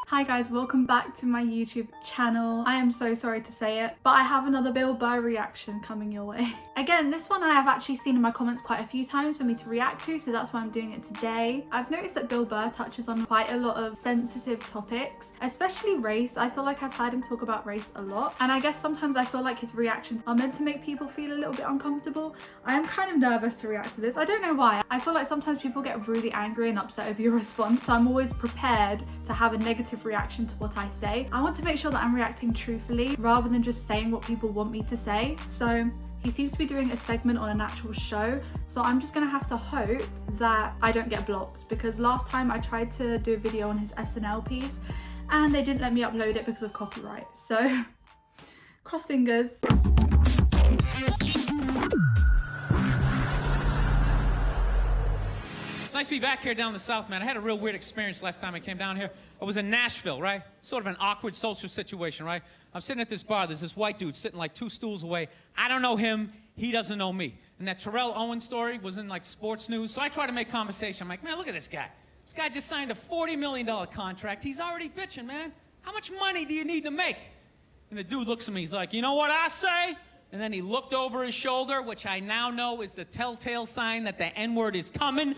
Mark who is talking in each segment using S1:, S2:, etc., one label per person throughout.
S1: Hi guys, welcome back to my YouTube channel. I am so sorry to say it, but I have another Bill Burr reaction coming your way. Again, this one I have actually seen in my comments quite a few times for me to react to, so that's why I'm doing it today. I've noticed that Bill Burr touches on quite a lot of sensitive topics, especially race. I feel like I've heard him talk about race a lot, and I guess sometimes I feel like his reactions are meant to make people feel a little bit uncomfortable. I am kind of nervous to react to this. I don't know why. I feel like sometimes people get really angry and upset over your response, so I'm always prepared to have a negative reaction to what I say. I want to make sure that I'm reacting truthfully rather than just saying what people want me to say. So he seems to be doing a segment on an actual show, so I'm just gonna have to hope that I don't get blocked, because last time I tried to do a video on his SNL piece and they didn't let me upload it because of copyright. So cross fingers.
S2: It's nice to be back here down in the South, man. I had a real weird experience last time I came down here. I was in Nashville, right? Sort of an awkward social situation, right? I'm sitting at this bar. There's this white dude sitting like 2 stools away. I don't know him. He doesn't know me. And that Terrell Owens story was in like sports news. So I try to make conversation. I'm like, man, look at this guy. This guy just signed a $40 million contract. He's already bitching, man. How much money do you need to make? And the dude looks at me. He's like, you know what I say? And then he looked over his shoulder, which I now know is the telltale sign that the N-word is coming,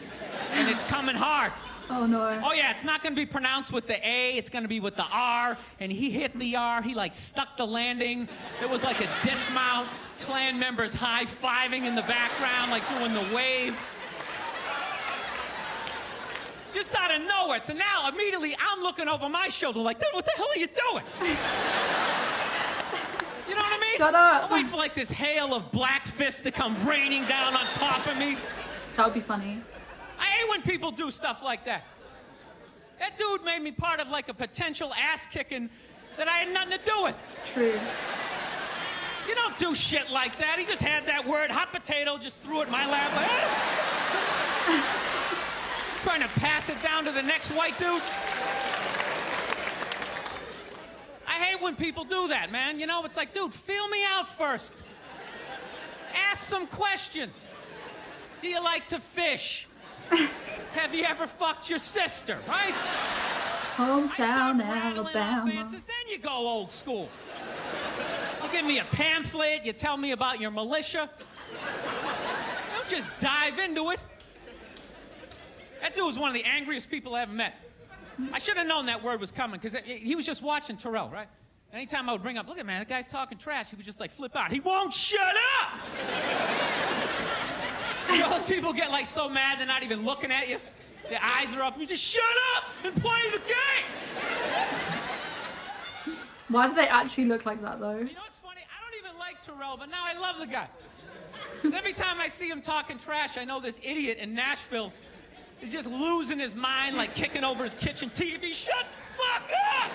S2: and it's coming hard.
S1: Oh no.
S2: Oh yeah, it's not gonna be pronounced with the A, it's gonna be with the R, and he hit the R, he like stuck the landing. There was like a dismount, Klan members high-fiving in the background, like doing the wave. Just out of nowhere, so now immediately I'm looking over my shoulder like, dude, what the hell are you doing? You know what I mean?
S1: Shut up.
S2: I'm waiting for like this hail of black fists to come raining down on top of me.
S1: That would be funny.
S2: I hate when people do stuff like that. That dude made me part of like a potential ass kicking that I had nothing to do with.
S1: True.
S2: You don't do shit like that. He just had that word, hot potato, just threw it in my lap. Like, trying to pass it down to the next white dude. I hate when people do that, man. You know, it's like, dude, feel me out first. Ask some questions. Do you like to fish? Have you ever fucked your sister, right?
S1: Hometown
S2: Alabama.
S1: Alabama.
S2: Then you go old school. You give me a pamphlet, you tell me about your militia. Don't just dive into it. That dude was one of the angriest people I ever met. I should have known that word was coming, because he was just watching Terrell, right? Anytime I would bring up, look at man, that guy's talking trash, he would just like flip out. He won't shut up! You know, those people get like so mad they're not even looking at you. Their eyes are up. You just shut up and play the game!
S1: Why do they actually look like that though?
S2: You know what's funny? I don't even like Terrell, but now I love the guy. Because every time I see him talking trash, I know this idiot in Nashville is just losing his mind, like kicking over his kitchen TV. Shut the fuck up!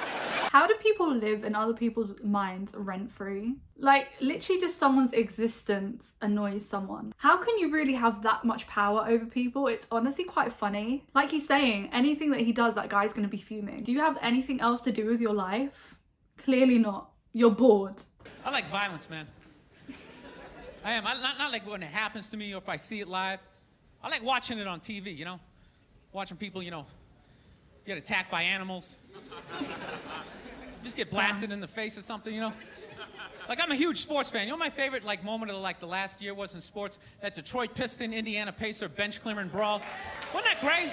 S1: How do people live in other people's minds rent-free? Like, literally just someone's existence annoys someone. How can you really have that much power over people? It's honestly quite funny. Like he's saying, anything that he does, that guy's gonna be fuming. Do you have anything else to do with your life? Clearly not. You're bored.
S2: I like violence, man. I am. Not like when it happens to me or if I see it live. I like watching it on TV, you know? Watching people, you know, get attacked by animals. Just get blasted in the face or something, you know? Like, I'm a huge sports fan. You know what my favorite, like, moment of, like, the last year was in sports? That Detroit Piston, Indiana Pacer bench clearing brawl. Wasn't that great?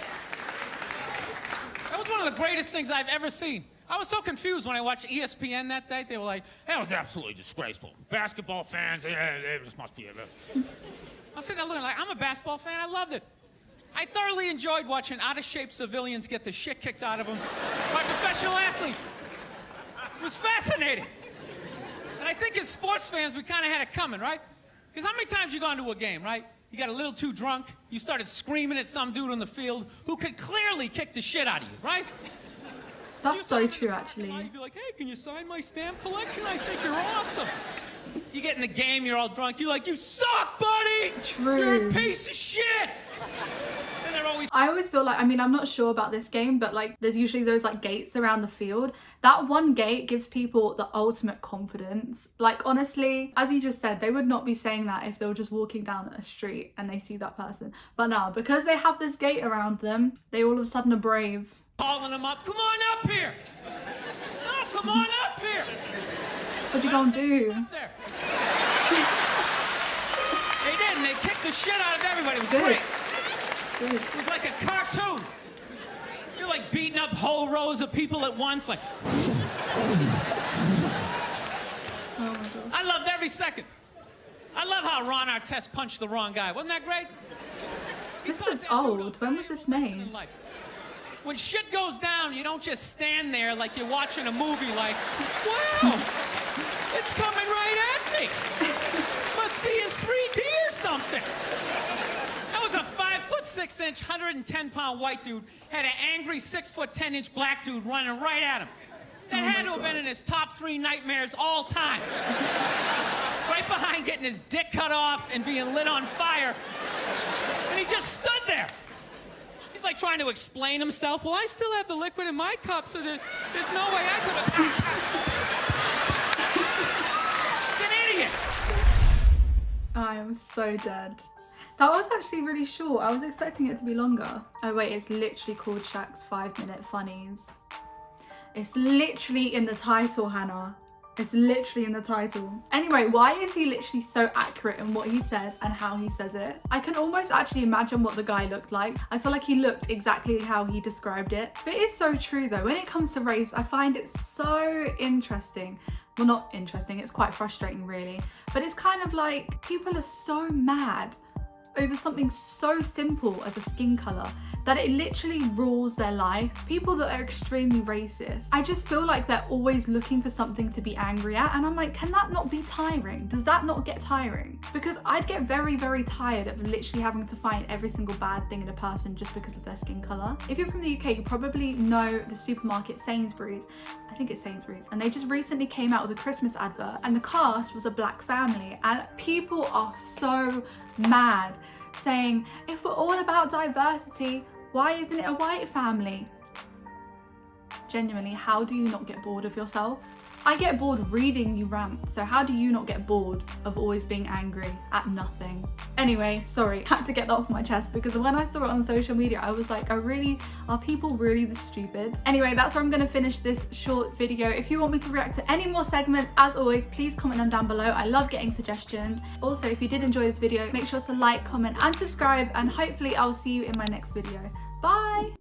S2: That was one of the greatest things I've ever seen. I was so confused when I watched ESPN that day. They were like, that was absolutely disgraceful. Basketball fans, they just must be... I'm sitting there looking like, I'm a basketball fan. I loved it. I thoroughly enjoyed watching out-of-shape civilians get the shit kicked out of them by professional athletes. It was fascinating. And I think as sports fans, we kind of had it coming, right? Because how many times you gone to a game, right? You got a little too drunk, you started screaming at some dude on the field who could clearly kick the shit out of you, right?
S1: That's so true, actually.
S2: You'd be like, hey, can you sign my stamp collection? I think you're awesome. You get in the game, you're all drunk, you're like, you suck, buddy!
S1: True.
S2: You're a piece of shit! And they're always...
S1: I always feel like, I mean, I'm not sure about this game, but like there's usually those like gates around the field. That one gate gives people the ultimate confidence. Like, honestly, as you just said, they would not be saying that if they were just walking down a street and they see that person. But now, because they have this gate around them, they all of a sudden are brave.
S2: calling him up. Come on up here. No, come on up here.
S1: What you gonna do?
S2: Up there. They did, and they kicked the shit out of everybody. It was
S1: Good.
S2: great.
S1: Good.
S2: It was like a cartoon. You're like beating up whole rows of people at once, like.
S1: Oh my God.
S2: I loved every second. I love how Ron Artest punched the wrong guy. Wasn't that great? He
S1: This
S2: taught
S1: looks
S2: that dude
S1: old.
S2: a
S1: When was this
S2: valuable lesson
S1: made?
S2: in life. When shit goes down, you don't just stand there like you're watching a movie like, wow, it's coming right at me. Must be in 3D or something. That was a 5'6", 110-pound white dude, had an angry 6'10" black dude running right at him. That had to have been in his top 3 nightmares all time. Right behind getting his dick cut off and being lit on fire. And he just stood there. He's like trying to explain himself. Well, I still have the liquid in my cup, so there's no way I could have. He's an idiot.
S1: I am so dead. That was actually really short. I was expecting it to be longer. Oh wait, it's literally called Shaq's 5-minute funnies. It's literally in the title, Hannah. It's literally in the title. Anyway, why is he literally so accurate in what he says and how he says it? I can almost actually imagine what the guy looked like. I feel like he looked exactly how he described it. But it is so true though. When it comes to race, I find it so interesting. Well, not interesting, it's quite frustrating really. But it's kind of like people are so mad over something so simple as a skin color that it literally rules their life. People that are extremely racist, I just feel like they're always looking for something to be angry at, and I'm like, can that not be tiring? Does that not get tiring? Because I'd get very, very tired of literally having to find every single bad thing in a person just because of their skin color. If you're from the UK, you probably know the supermarket Sainsbury's. I think it's Sainsbury's, and they just recently came out with a Christmas advert, and the cast was a black family, and people are so mad, saying, if we're all about diversity, why isn't it a white family? Genuinely, how do you not get bored of yourself? I get bored reading you rant, so how do you not get bored of always being angry at nothing? Anyway, sorry, had to get that off my chest because when I saw it on social media, I was like, are people really this stupid? Anyway, that's where I'm gonna finish this short video. If you want me to react to any more segments, as always, please comment them down below. I love getting suggestions. Also, if you did enjoy this video, make sure to like, comment, and subscribe, and hopefully I'll see you in my next video. Bye!